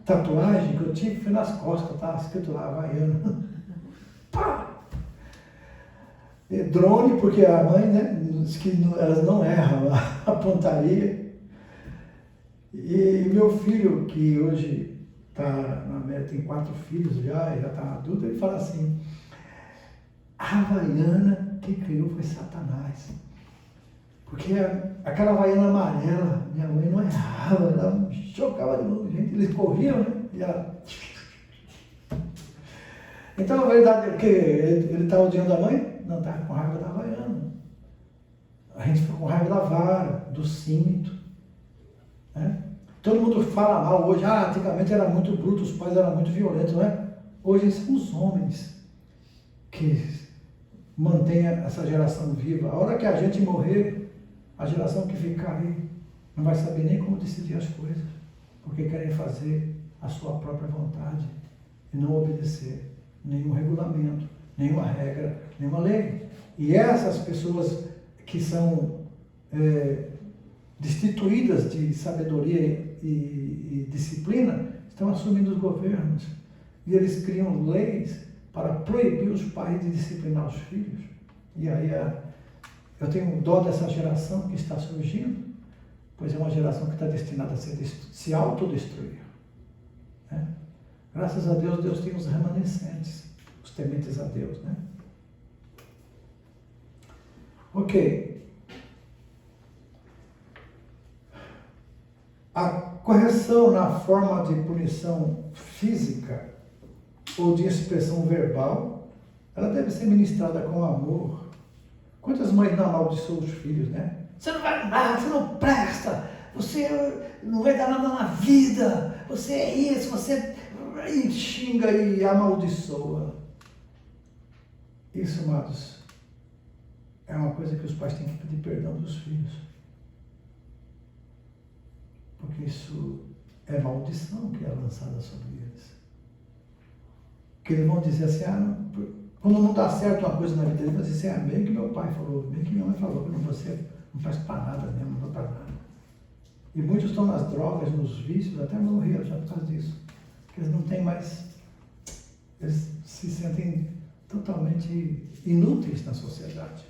Tatuagem que eu tive foi nas costas, tá escrito lá, Havaiana. Pá! E drone, porque a mãe, né, diz que elas não erram a pontaria. E meu filho, que hoje tem 4 filhos já está adulto, ele fala assim, a Havaiana que criou foi Satanás. Porque aquela Havaiana amarela, minha mãe não errava, ela chocava de novo, gente, eles corriam, né? E ela... Então a verdade é que ele está odiando a mãe? Não, está com raiva da Havaiana. A gente fica com raiva da vara, do cinto. Né? Todo mundo fala mal hoje, antigamente era muito bruto, os pais eram muito violentos, não é? Hoje são os homens que mantêm essa geração viva. A hora que a gente morrer, a geração que ficar aí não vai saber nem como decidir as coisas, porque querem fazer a sua própria vontade e não obedecer nenhum regulamento, nenhuma regra, nenhuma lei. E essas pessoas que são destituídas de sabedoria e disciplina estão assumindo os governos e eles criam leis para proibir os pais de disciplinar os filhos. E aí eu tenho dó dessa geração que está surgindo, pois é uma geração que está destinada a se autodestruir. Né? Graças a Deus, Deus tem os remanescentes, os tementes a Deus. Né? Ok. A correção na forma de punição física ou de expressão verbal, ela deve ser ministrada com amor. Quantas mães não amaldiçoam os filhos, né? Você não vai nada, você não presta, você não vai dar nada na vida, você é isso, você e xinga e amaldiçoa. Isso, amados, é uma coisa que os pais têm que pedir perdão dos filhos. Porque isso é maldição que é lançada sobre eles. Que eles vão dizer assim, quando não dá certo uma coisa na vida deles, vai dizer assim, bem que meu pai falou, bem que minha mãe falou, que você não faz para nada mesmo, não dá para nada. E muitos estão nas drogas, nos vícios, até morreram já por causa disso. Porque eles não têm mais, eles se sentem totalmente inúteis na sociedade.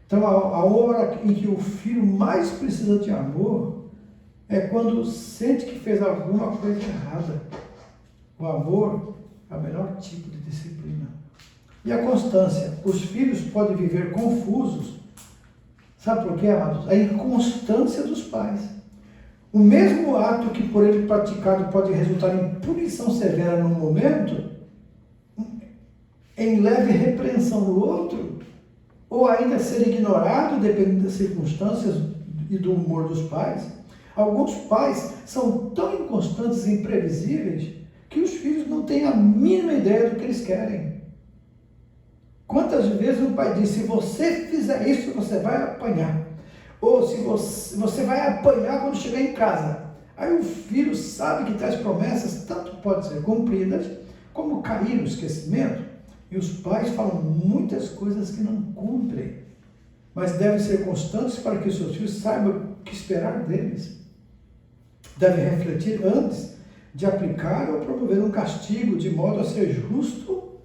Então a hora em que o filho mais precisa de amor é quando sente que fez alguma coisa errada. O amor é o melhor tipo de disciplina. E a constância. Os filhos podem viver confusos Sabe por quê, amados? A inconstância dos pais. O mesmo ato que por ele praticado pode resultar em punição severa no momento, em leve repreensão no outro, ou ainda ser ignorado dependendo das circunstâncias e do humor dos pais. Alguns pais são tão inconstantes e imprevisíveis que os filhos não têm a mínima ideia do que eles querem. Quantas vezes o pai diz: se você fizer isso, você vai apanhar. Ou se você vai apanhar quando chegar em casa. Aí o filho sabe que tais promessas tanto podem ser cumpridas, como cair no esquecimento. E os pais falam muitas coisas que não cumprem, mas devem ser constantes para que os seus filhos saibam o que esperar deles. Devem refletir antes de aplicar ou promover um castigo, de modo a ser justo,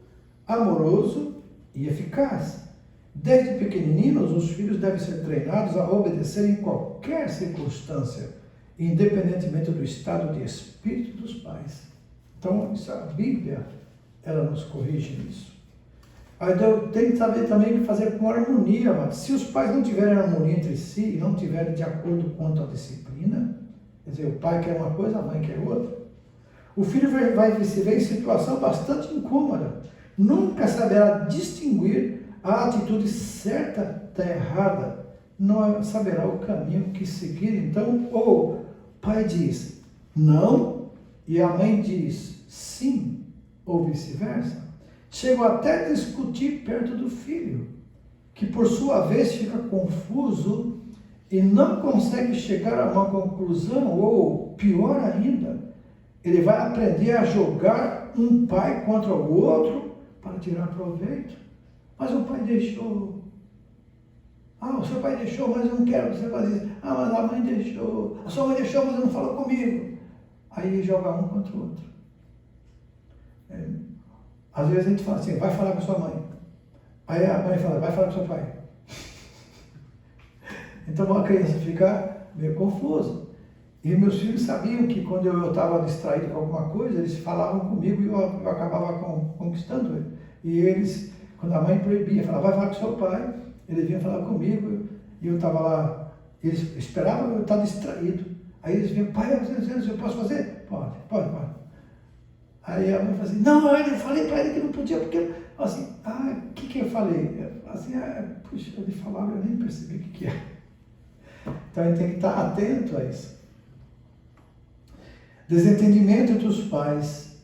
amoroso e eficaz. Desde pequeninos, os filhos devem ser treinados a obedecer em qualquer circunstância, independentemente do estado de espírito dos pais. Então, isso, a Bíblia, ela nos corrige nisso. Aí tem que saber também fazer com harmonia, mas se os pais não tiverem harmonia entre si e não tiverem de acordo quanto à disciplina, quer dizer, o pai quer uma coisa, a mãe quer outra, o filho vai se ver em situação bastante incômoda. Nunca saberá distinguir a atitude certa da errada, não saberá o caminho que seguir. Então, ou o pai diz não e a mãe diz sim, ou vice-versa. Chegam até a discutir perto do filho, que por sua vez fica confuso e não consegue chegar a uma conclusão, ou pior ainda, ele vai aprender a jogar um pai contra o outro para tirar proveito. Mas o pai deixou. O seu pai deixou, mas eu não quero que você faça isso. Mas a mãe deixou. A sua mãe deixou, mas não falou comigo. Aí joga um contra o outro. Às vezes a gente fala assim: vai falar com a sua mãe. Aí a mãe fala: vai falar com o seu pai. Então a criança fica meio confusa. E meus filhos sabiam que quando eu estava distraído com alguma coisa, eles falavam comigo e eu acabava conquistando ele. E eles, quando a mãe proibia, falava: vai falar com o seu pai. Ele vinha falar comigo e eu estava lá. Eles esperavam eu estar distraído. Aí eles vinham: pai, eu posso fazer? Pode. Aí a mãe falou assim: não, eu falei para ele que não podia, porque, assim, o que eu falei? Assim, puxa, ele falava, eu nem percebi o que é. Então a gente tem que estar atento a isso. Desentendimento entre os pais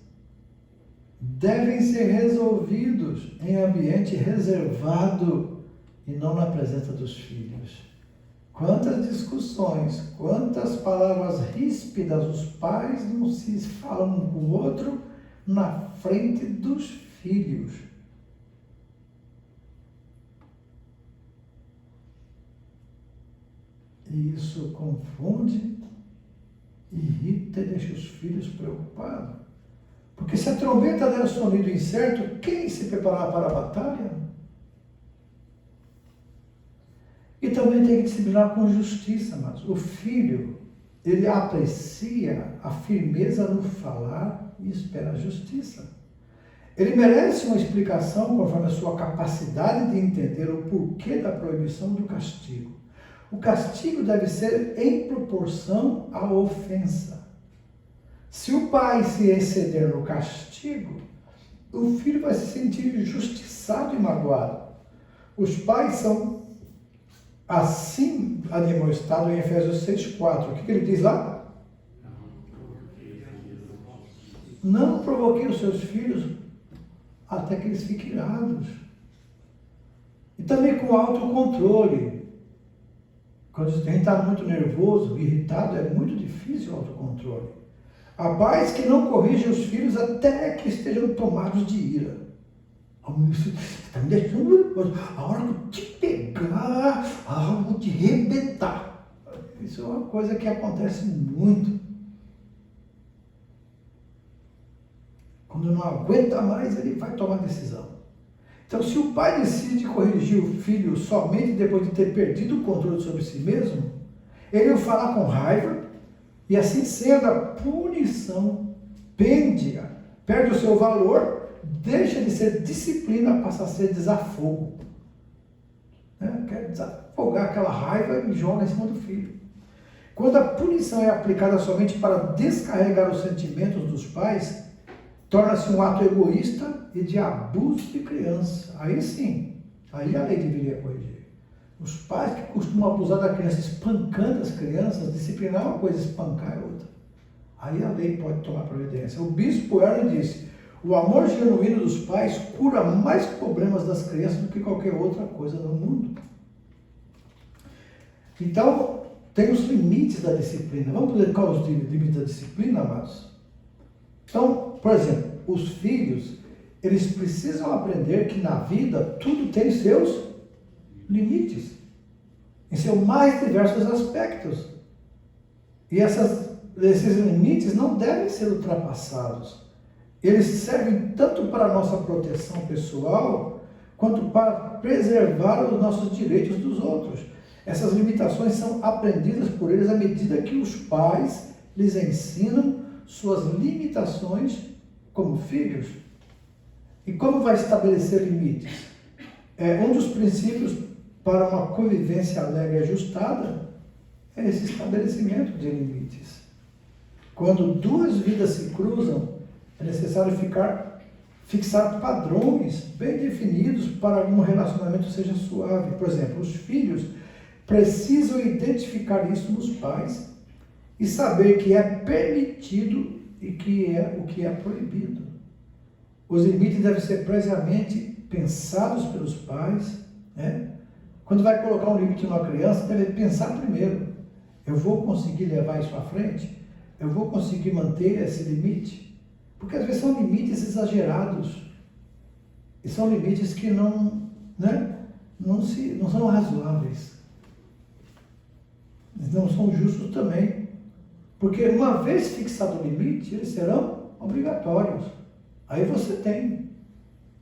devem ser resolvidos em ambiente reservado e não na presença dos filhos. Quantas discussões, quantas palavras ríspidas os pais não se falam um com o outro na frente dos filhos. E isso confunde, irrita e deixa os filhos preocupados. Porque se a trombeta der sonido incerto, quem se preparar para a batalha? E também tem que disciplinar com justiça, mas o filho, ele aprecia a firmeza no falar e espera a justiça. Ele merece uma explicação conforme a sua capacidade de entender o porquê da proibição do castigo. O castigo deve ser em proporção à ofensa. Se o pai se exceder no castigo, o filho vai se sentir injustiçado e magoado. Os pais são assim admoestados em Efésios 6,4. O que ele diz lá? Não provoquei os seus filhos até que eles fiquem irados. E também com autocontrole. Quando a gente está muito nervoso, irritado, é muito difícil o autocontrole. Há pais que não corrigem os filhos até que estejam tomados de ira. Você está me deixando nervoso. A hora que eu te pegar, eu vou te arrebentar. Isso é uma coisa que acontece muito. Quando não aguenta mais, ele vai tomar decisão. Então, se o pai decide corrigir o filho somente depois de ter perdido o controle sobre si mesmo, ele o fará com raiva, e assim sendo, a punição perde o seu valor, deixa de ser disciplina, passa a ser desafogo. Quer desafogar aquela raiva e joga em cima do filho. Quando a punição é aplicada somente para descarregar os sentimentos dos pais, torna-se um ato egoísta e de abuso de criança. Aí sim, aí a lei deveria corrigir. Os pais que costumam abusar da criança espancando as crianças, disciplinar é uma coisa, espancar é outra. Aí a lei pode tomar providência. O bispo Erwin disse: o amor genuíno dos pais cura mais problemas das crianças do que qualquer outra coisa no mundo. Então, tem os limites da disciplina. Vamos ver quais os limites da disciplina, amados? Então, por exemplo, os filhos, eles precisam aprender que na vida tudo tem seus limites, em seus mais diversos aspectos. E esses limites não devem ser ultrapassados. Eles servem tanto para a nossa proteção pessoal, quanto para preservar os nossos direitos dos outros. Essas limitações são aprendidas por eles à medida que os pais lhes ensinam suas limitações como filhos. E como vai estabelecer limites? Um dos princípios para uma convivência alegre e ajustada é esse estabelecimento de limites. Quando duas vidas se cruzam, é necessário fixar padrões bem definidos para que um relacionamento seja suave. Por exemplo, os filhos precisam identificar isso nos pais e saber que é permitido e o que é proibido. Os limites devem ser previamente pensados pelos pais, né? Quando vai colocar um limite numa criança, deve pensar primeiro: eu vou conseguir levar isso à frente? Eu vou conseguir manter esse limite? Porque às vezes são limites exagerados e são limites que não são razoáveis. Não são justos também, porque uma vez fixado o limite, eles serão obrigatórios. Aí você tem.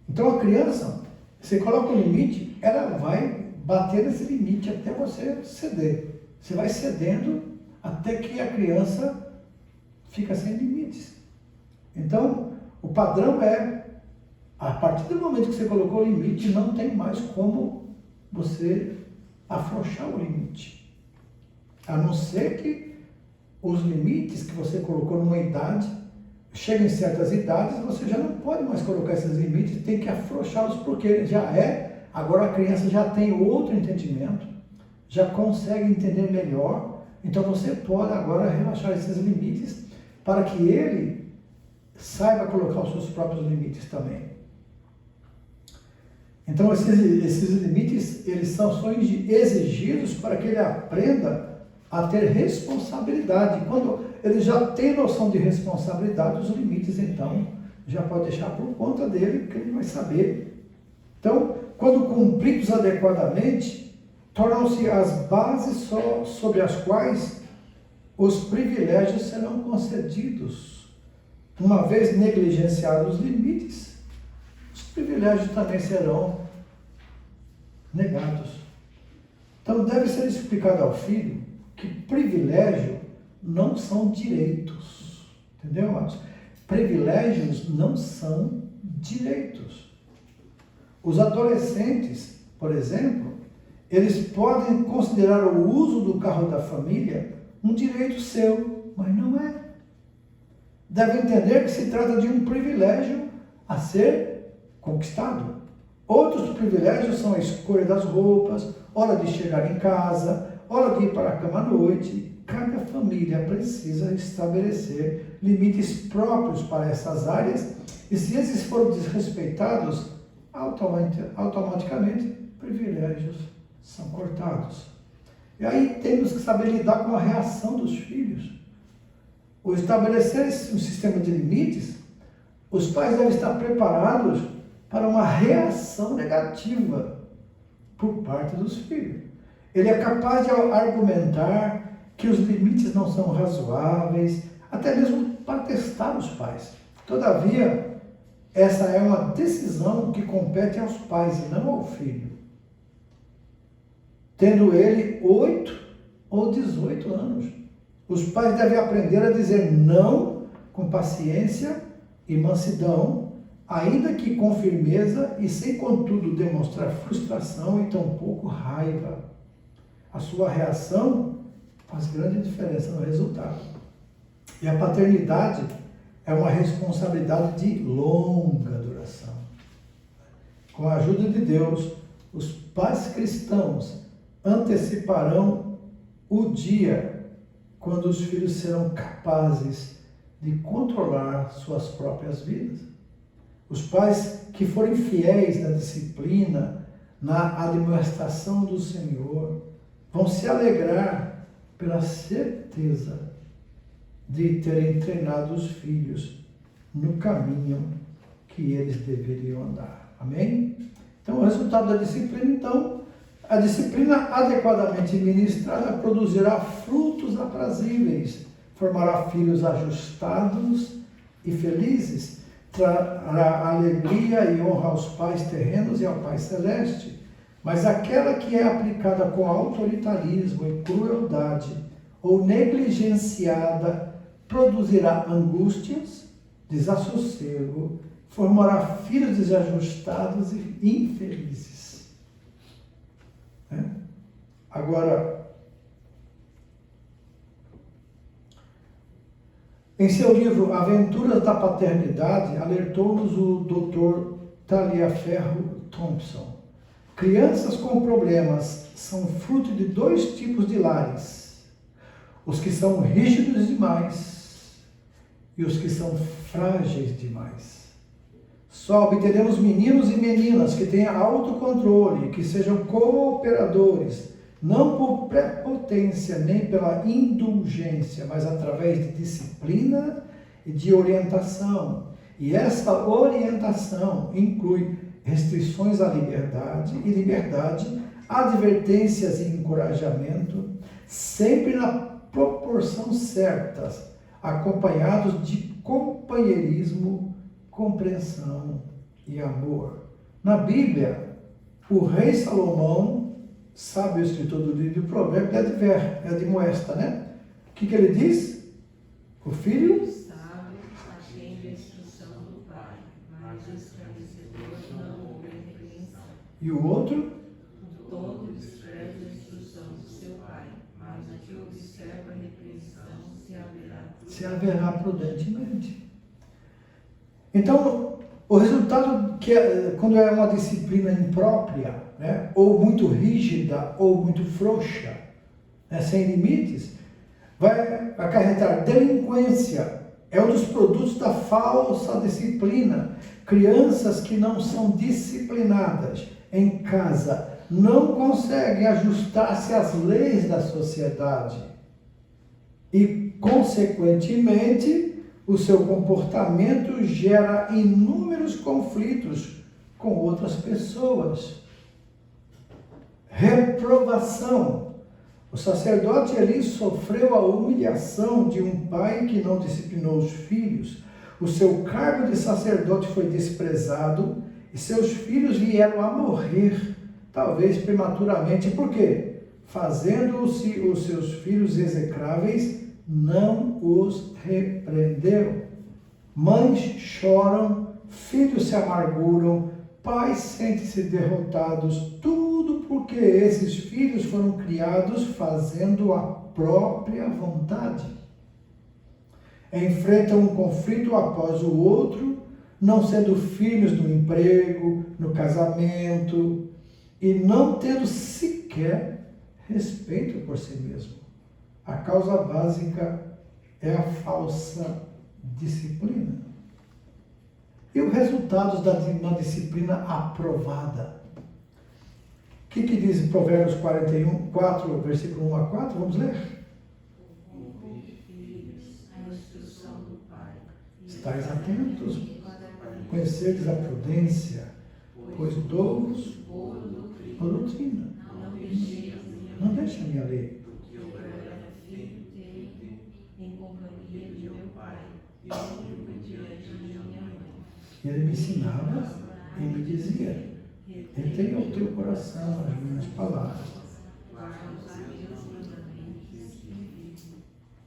Então a criança, você coloca o limite, ela vai bater nesse limite até você ceder. Você vai cedendo até que a criança fica sem limites. Então, o padrão é, a partir do momento que você colocou o limite, não tem mais como você afrouxar o limite. A não ser que os limites que você colocou numa idade, chegam em certas idades, você já não pode mais colocar esses limites, tem que afrouxá-los, porque agora a criança já tem outro entendimento, já consegue entender melhor, então você pode agora relaxar esses limites para que ele saiba colocar os seus próprios limites também. Então esses limites, eles são exigidos para que ele aprenda a ter responsabilidade. Quando ele já tem noção de responsabilidade, os limites, então, já pode deixar por conta dele, que ele vai saber. Então, quando cumpridos adequadamente, tornam-se as bases sobre as quais os privilégios serão concedidos. Uma vez negligenciados os limites, os privilégios também serão negados. Então, deve ser explicado ao filho que privilégio não são direitos. Entendeu, amados? Privilégios não são direitos. Os adolescentes, por exemplo, eles podem considerar o uso do carro da família um direito seu, mas não é. Devem entender que se trata de um privilégio a ser conquistado. Outros privilégios são a escolha das roupas, hora de chegar em casa, hora de ir para a cama à noite. Cada família precisa estabelecer limites próprios para essas áreas e se esses forem desrespeitados, automaticamente privilégios são cortados. E aí temos que saber lidar com a reação dos filhos. Ao estabelecer um sistema de limites, os pais devem estar preparados para uma reação negativa por parte dos filhos. Ele é capaz de argumentar que os limites não são razoáveis, até mesmo para testar os pais. Todavia, essa é uma decisão que compete aos pais e não ao filho. Tendo ele 8 ou 18 anos, os pais devem aprender a dizer não com paciência e mansidão, ainda que com firmeza e sem, contudo, demonstrar frustração e tampouco raiva. a sua reação faz grande diferença no resultado. E a paternidade é uma responsabilidade de longa duração. Com a ajuda de Deus, os pais cristãos anteciparão o dia quando os filhos serão capazes de controlar suas próprias vidas. Os pais que forem fiéis na disciplina, na admoestação do Senhor, vão se alegrar pela certeza de terem treinado os filhos no caminho que eles deveriam andar. Amém? Então, o resultado da disciplina, a disciplina adequadamente ministrada produzirá frutos aprazíveis, formará filhos ajustados e felizes, trará alegria e honra aos pais terrenos e ao Pai Celeste, mas aquela que é aplicada com autoritarismo e crueldade ou negligenciada produzirá angústias, desassossego, formará filhos desajustados e infelizes. Agora, em seu livro Aventuras da Paternidade, alertou-nos o Dr. Taliaferro Thompson. Crianças com problemas são fruto de dois tipos de lares: os que são rígidos demais e os que são frágeis demais. Só obteremos meninos e meninas que tenham autocontrole, que sejam cooperadores, não por prepotência nem pela indulgência, mas através de disciplina e de orientação. E essa orientação inclui restrições à liberdade e liberdade, advertências e encorajamento, sempre na proporção certa, acompanhados de companheirismo, compreensão e amor. Na Bíblia, o rei Salomão, sábio escritor do livro de Provérbios, admoesta, né? O que ele diz? O filho sábio atende a instrução do pai, mas o esclarecedor não ouve a repreensão. E o outro? O tolo despreza a instrução do seu pai, mas o que observa a repreensão se haverá prudentemente. Então, o resultado quando é uma disciplina imprópria, né, ou muito rígida, ou muito frouxa, né, sem limites, vai acarretar delinquência. É um dos produtos da falsa disciplina. Crianças que não são disciplinadas em casa não conseguem ajustar-se às leis da sociedade e, consequentemente, o seu comportamento gera inúmeros conflitos com outras pessoas. Reprovação. O sacerdote Eli sofreu a humilhação de um pai que não disciplinou os filhos. O seu cargo de sacerdote foi desprezado e seus filhos vieram a morrer, talvez prematuramente. Por quê? Fazendo-se os seus filhos execráveis, não os repreendeu. Mães choram, filhos se amarguram, pais sentem-se derrotados, tudo porque esses filhos foram criados fazendo a própria vontade. Enfrentam um conflito após o outro, não sendo firmes no emprego, no casamento e não tendo sequer respeito por si mesmo. A causa básica é a falsa disciplina. E os resultados da disciplina aprovada. O que diz em Provérbios 41, 4, versículo 1 a 4? Vamos ler? a instrução do pai. Estais atentos, conhecerdes a prudência, pois dou-vos a doutrina. Não deixa a minha lei. Em companhia de meu pai, e único diante de minha mãe. E ele me ensinava e me dizia: retém ao teu coração as minhas palavras.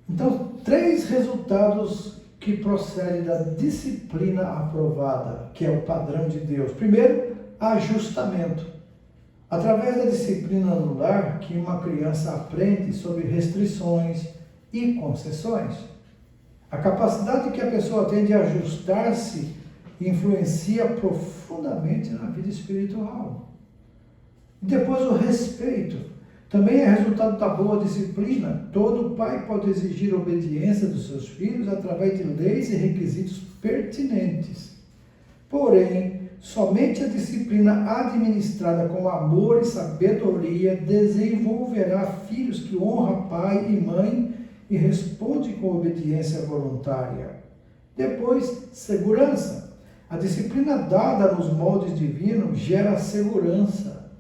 Então, 3 resultados que procedem da disciplina aprovada, que é o padrão de Deus. Primeiro, ajustamento. Através da disciplina no lar, que uma criança aprende sobre restrições e concessões. A capacidade que a pessoa tem de ajustar-se influencia profundamente na vida espiritual. Depois, o respeito. Também é resultado da boa disciplina. Todo pai pode exigir obediência dos seus filhos através de leis e requisitos pertinentes. Porém, somente a disciplina administrada com amor e sabedoria desenvolverá filhos que honram pai e mãe e respondem com obediência voluntária. Depois, segurança. A disciplina dada nos moldes divinos gera segurança.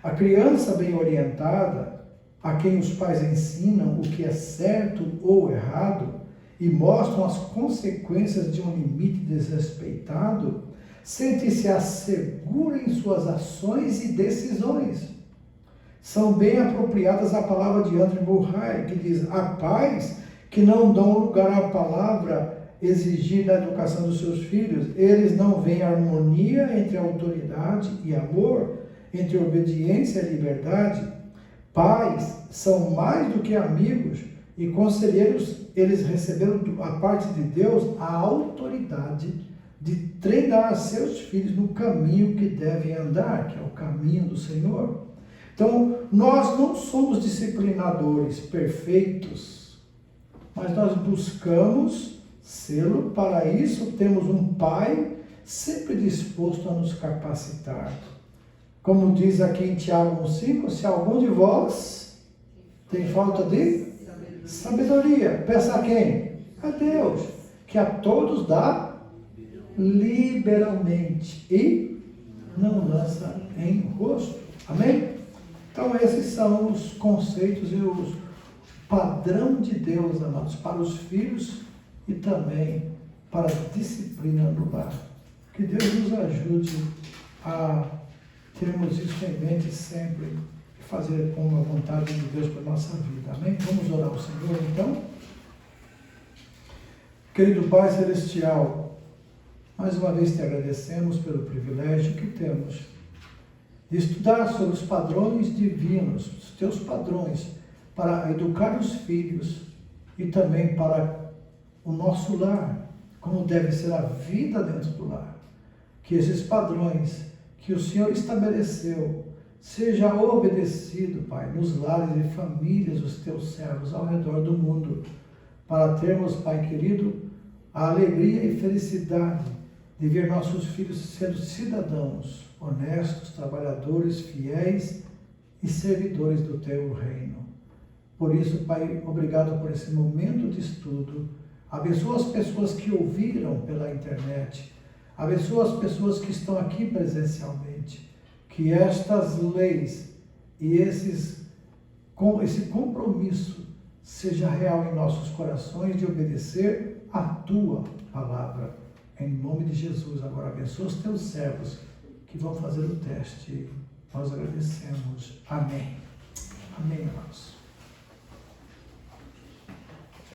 A criança bem orientada, a quem os pais ensinam o que é certo ou errado e mostram as consequências de um limite desrespeitado, sente-se segura em suas ações e decisões. São bem apropriadas a palavra de Andrew Murray, que diz: há pais que não dão lugar à palavra exigir da educação dos seus filhos. Eles não veem harmonia entre autoridade e amor, entre obediência e liberdade. Pais são mais do que amigos e conselheiros. Eles receberam a parte de Deus a autoridade de treinar seus filhos no caminho que devem andar, que é o caminho do Senhor. Então, nós não somos disciplinadores perfeitos, mas nós buscamos sê-lo. Para isso, temos um Pai sempre disposto a nos capacitar. Como diz aqui em Tiago 1,5, se algum de vós tem falta de sabedoria, peça a quem? A Deus, que a todos dá liberalmente e não lança em rosto. Amém? Então esses são os conceitos e o padrão de Deus, amados, para os filhos e também para a disciplina no lar. Que Deus nos ajude a termos isso em mente sempre e fazer como a vontade de Deus para a nossa vida. Amém? Vamos orar ao Senhor então. Querido Pai Celestial, mais uma vez te agradecemos pelo privilégio que temos de estudar sobre os padrões divinos, os teus padrões, para educar os filhos e também para o nosso lar, como deve ser a vida dentro do lar. Que esses padrões que o Senhor estabeleceu seja obedecido, Pai, nos lares e famílias dos teus servos ao redor do mundo, para termos, Pai querido, a alegria e felicidade de ver nossos filhos sendo cidadãos honestos, trabalhadores, fiéis e servidores do teu reino. Por isso, Pai, obrigado por esse momento de estudo. Abençoa as pessoas que ouviram pela internet. Abençoa as pessoas que estão aqui presencialmente. Que estas leis e esse compromisso seja real em nossos corações de obedecer a tua palavra. Em nome de Jesus, agora abençoa os teus servos que vão fazer o teste. Nós agradecemos. Amém. Amém, irmãos.